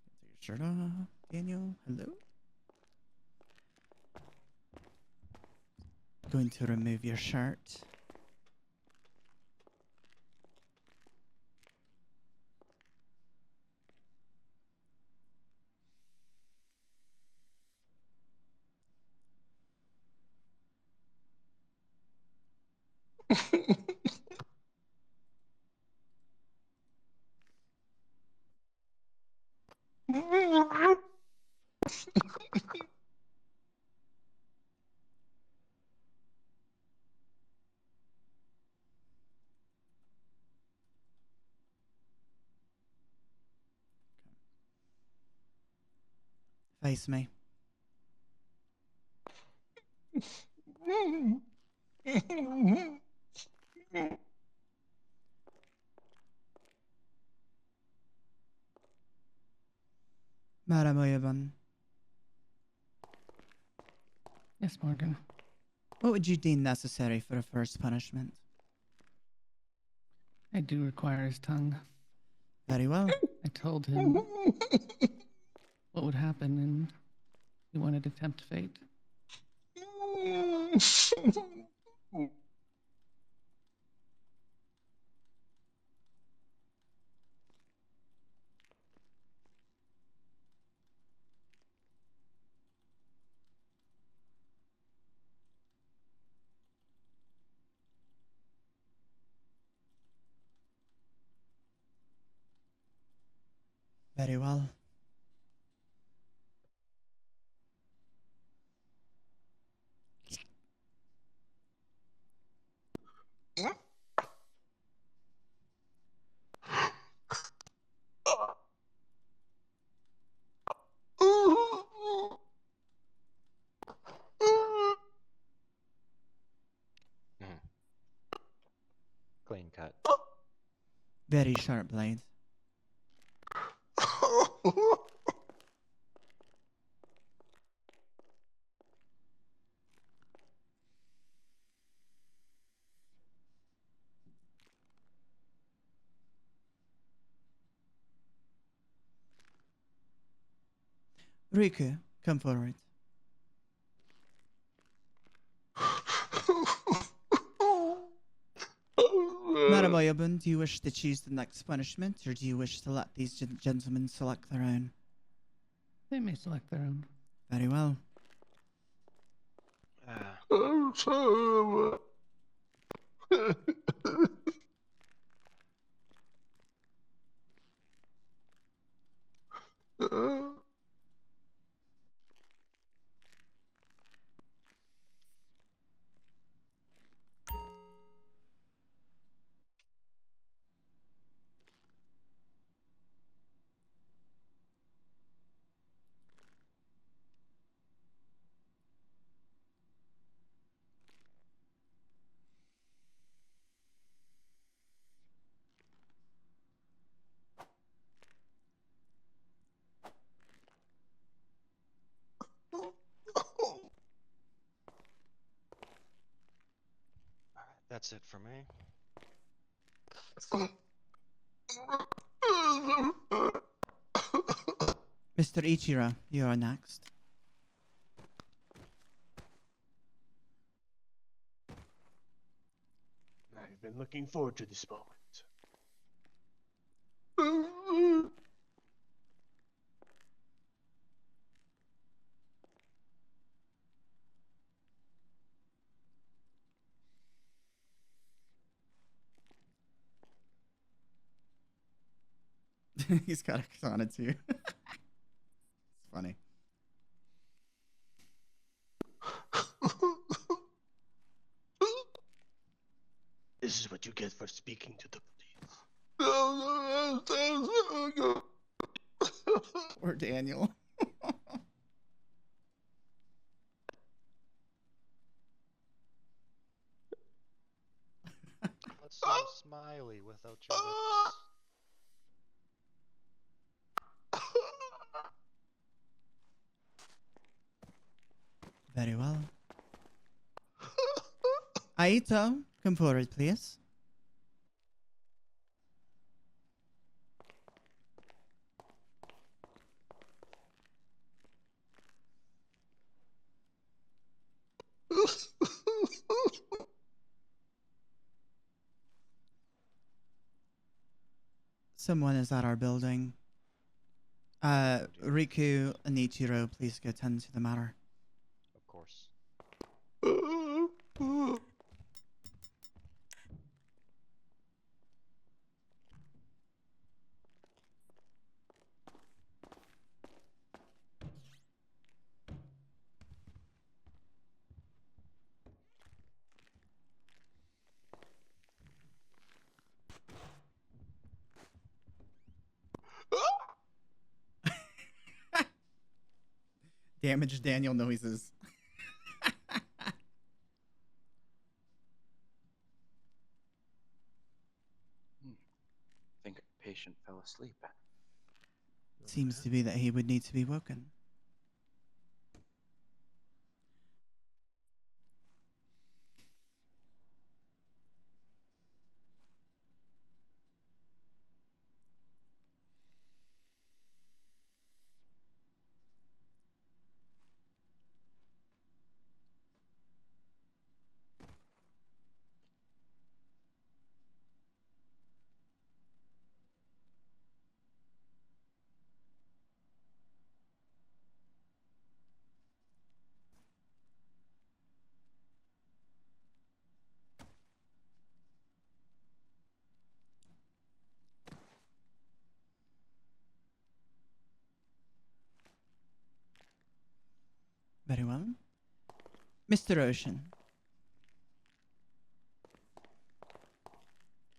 Take your shirt off, Daniel. Hello. Going to remove your shirt. Face me. Madam Oyabun, Yes, Morgan. what would you deem necessary for a first punishment? I do require his tongue. Very well. I told him what would happen, and he wanted to tempt fate. Very well. Clean cut. Very sharp blade. Riku, come forward. Madam Oyabun, do you wish to choose the next punishment, or do you wish to let these gentlemen select their own? They may select their own. Very well. That's it for me. Mr. Ichiro, you are next. I've been looking forward to this moment. He's got a katana too. It's funny. This is what you get for speaking to the police. Or Daniel. What's so smiley without your lips? Very well. Aito, come forward, please. Someone is at our building. Riku and Ichiro, please go tend to the matter. Of course. Damage Daniel noises. Think a patient fell asleep. Seems to be that he would need to be woken. Very well. Mr. Ocean.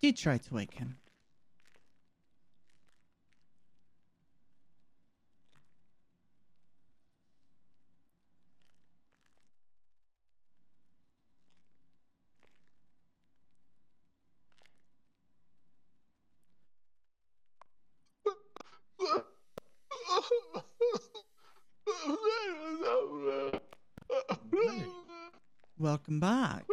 Do try to wake him. Welcome back.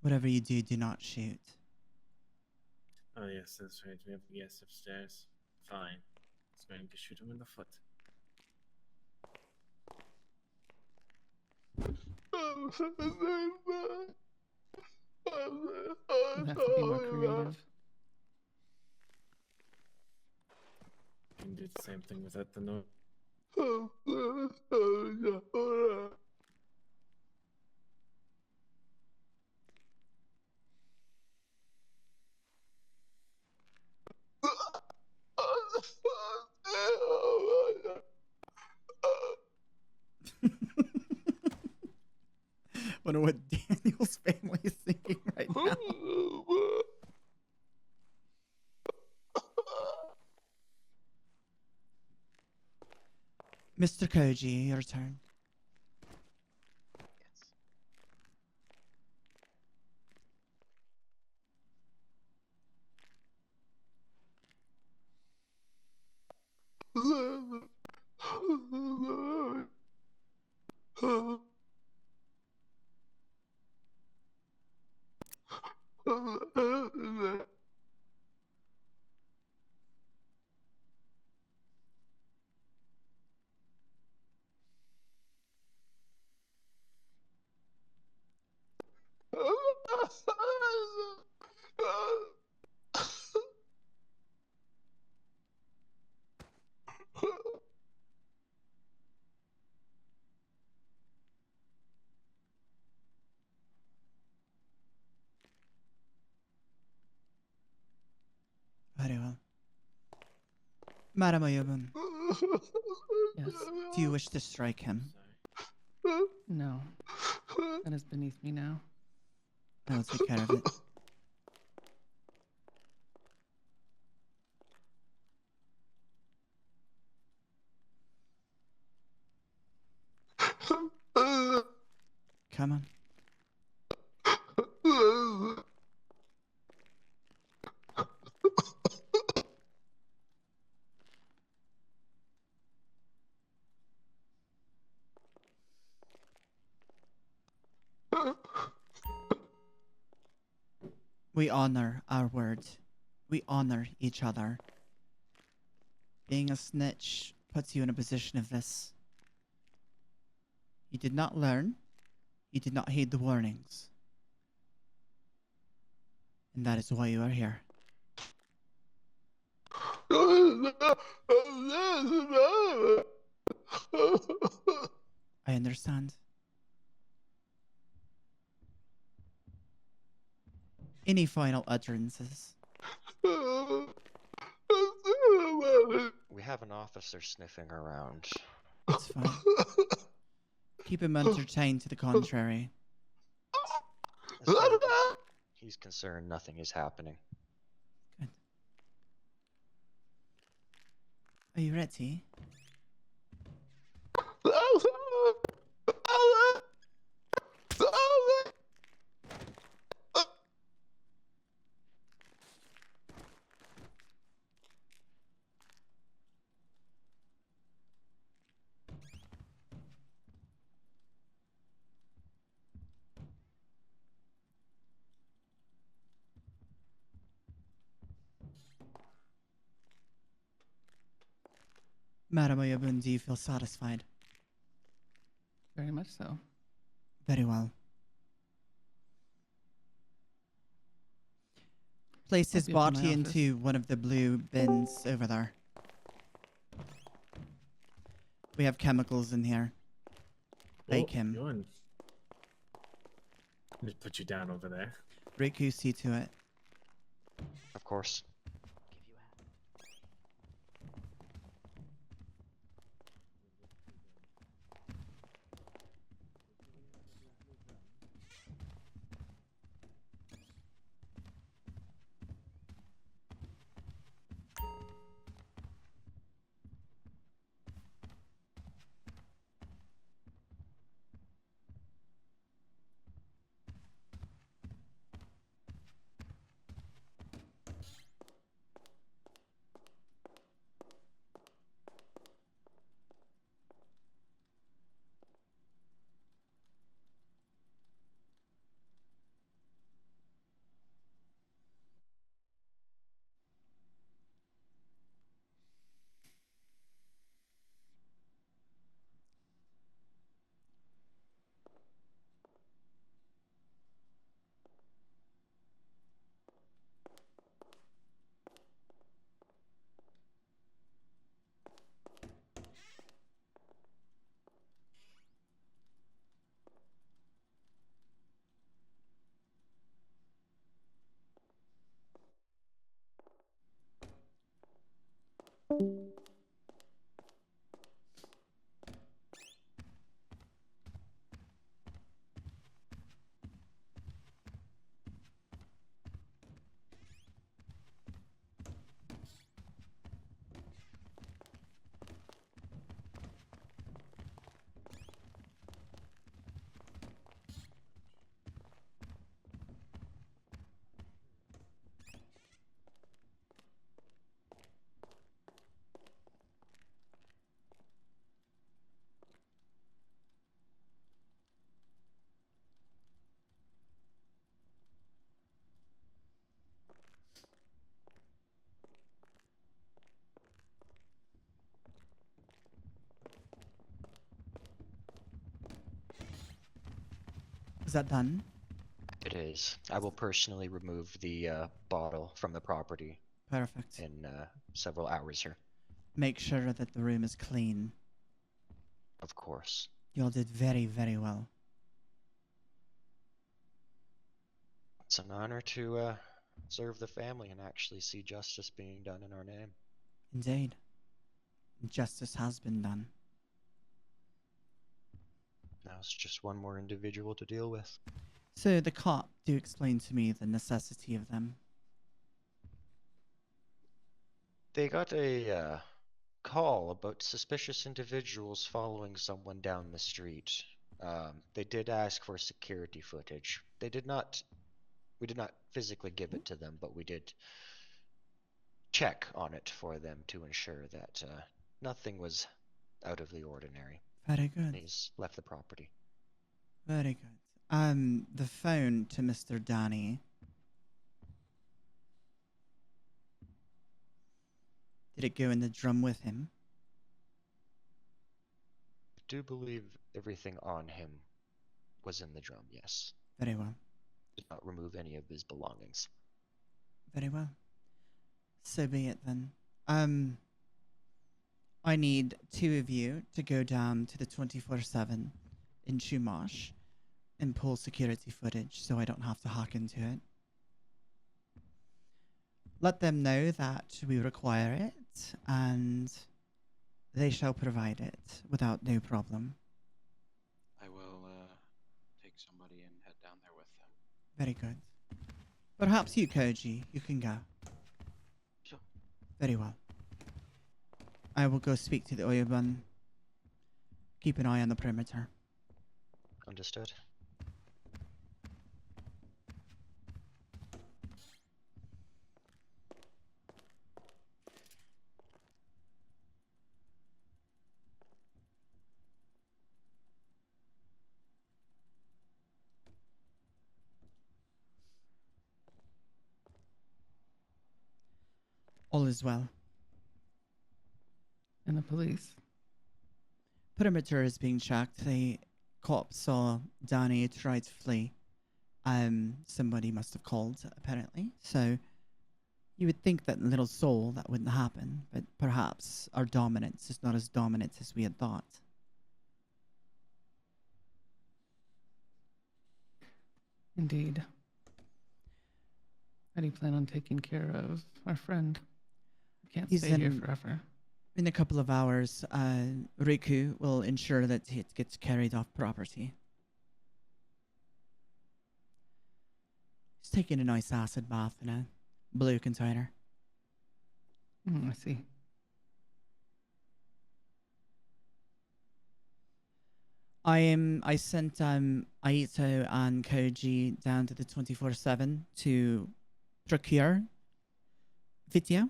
Whatever you do, do not shoot. Oh yes, that's right. We have a guest upstairs. Fine. It's going to shoot him in the foot. You have to be more creative. You can do the same thing without the noise. Wonder what Daniel's family is thinking right now. Mr. Koji, your turn. Very well. Madam Oyabun, Yes. do you wish to strike him? Sorry. No. That is beneath me now. I will take care of it. Come on. We honor our word. We honor each other. Being a snitch puts you in a position of this. You did not learn. You did not heed the warnings. And that is why you are here. I understand. Any final utterances? We have an officer sniffing around. It's fine. Keep him entertained to the contrary. As far as he's concerned, nothing is happening. Good. Are you ready? Madam Oyabun, do you feel satisfied? Very much so. Very well. Place his I'll be up in my body office. into one of the blue bins over there. We have chemicals in here. Bake him. Yōnin. Just put you down over there. Riku, see to it. Of course. Give you a hand. Is that done? It is. I will personally remove the bottle from the property Perfect. in several hours here. Make sure that the room is clean. Of course. You all did very, very well. It's an honor to serve the family and actually see justice being done in our name. Indeed. Justice has been done. Now it's just one more individual to deal with. So the cop, do explain to me the necessity of them. They got a call about suspicious individuals following someone down the street. They did ask for security footage. We did not physically give it to them, but we did check on it for them to ensure that nothing was out of the ordinary. Very good. He's left the property. Very good. The phone to Mr. Danny. Did it go in the drum with him? I do believe everything on him was in the drum, yes. Very well. Did not remove any of his belongings. Very well. So be it then. I need 2 of you to go down to the 24/7 in Chumash and pull security footage so I don't have to hack into it. Let them know that we require it and they shall provide it without no problem. I will take somebody and head down there with them. Very good. Perhaps you, Koji, you can go. Sure. Very well. I will go speak to the Oyabun. Keep an eye on the perimeter. Understood. All is well. And the police? Perimeter is being checked. The cops saw Danny try to flee. Somebody must have called, apparently. So you would think that in Little Soul that wouldn't happen, but perhaps our dominance is not as dominant as we had thought. Indeed. How do you plan on taking care of our friend? We can't He's stay here in- forever. In a couple of hours, Riku will ensure that it gets carried off property. He's taking a nice acid bath in a blue container. I see. I sent Aito and Koji down to the 24/7 to procure video.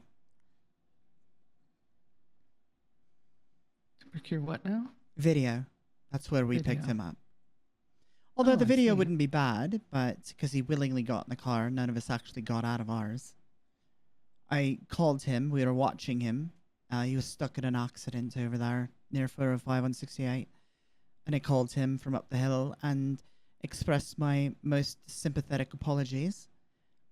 To procure what now? Video. That's where we picked Video. him up. Although Oh, the I video see. wouldn't be bad, but because he willingly got in the car, none of us actually got out of ours. I called him. We were watching him. He was stuck in an accident over there near 405 on 68. And I called him from up the hill and expressed my most sympathetic apologies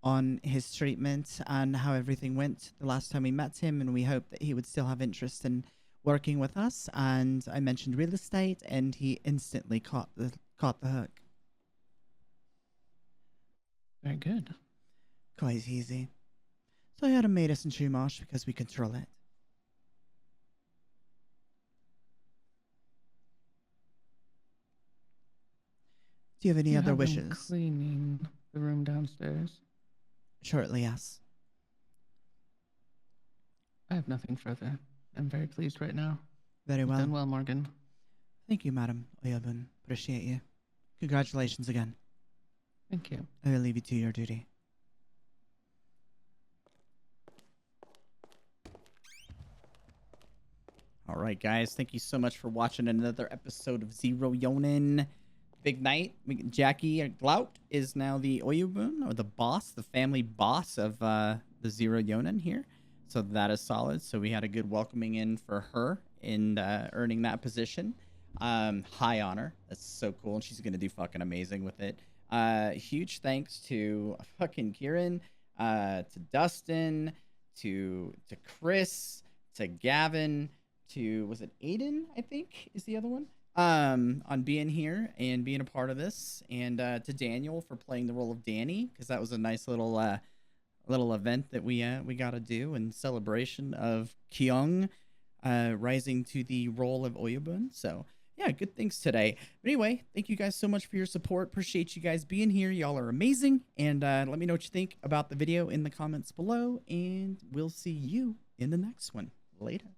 on his treatment and how everything went the last time we met him. And we hoped that he would still have interest in working with us. And I mentioned real estate, and he instantly caught the hook. Very good. Quite easy. So I had him made us in Chumash because we control it. Do you have any You other have them wishes? Cleaning the room downstairs. Shortly, yes. I have nothing further. I'm very pleased right now. Very You've well. done well, Morgan. Thank you, Madam Oyabun. Appreciate you. Congratulations again. Thank you. I will leave you to your duty. All right, guys. Thank you so much for watching another episode of Zero Yōnin. Big night. Jackie Glout is now the Oyabun, or the boss, the family boss of the Zero Yōnin here. So that is solid. So we had a good welcoming in for her in earning that position. High honor. That's so cool. And she's going to do fucking amazing with it. Huge thanks to fucking Kieran, to Dustin, to Chris, to Gavin, to, was it Aiden, I think is the other one, on being here and being a part of this, and to Daniel for playing the role of Danny, because that was a nice little event that we got to do in celebration of Kyung rising to the role of Oyabun. So yeah, good things today. But anyway, thank you guys so much for your support. Appreciate you guys being here. Y'all are amazing. And let me know what you think about the video in the comments below, and we'll see you in the next one. Later.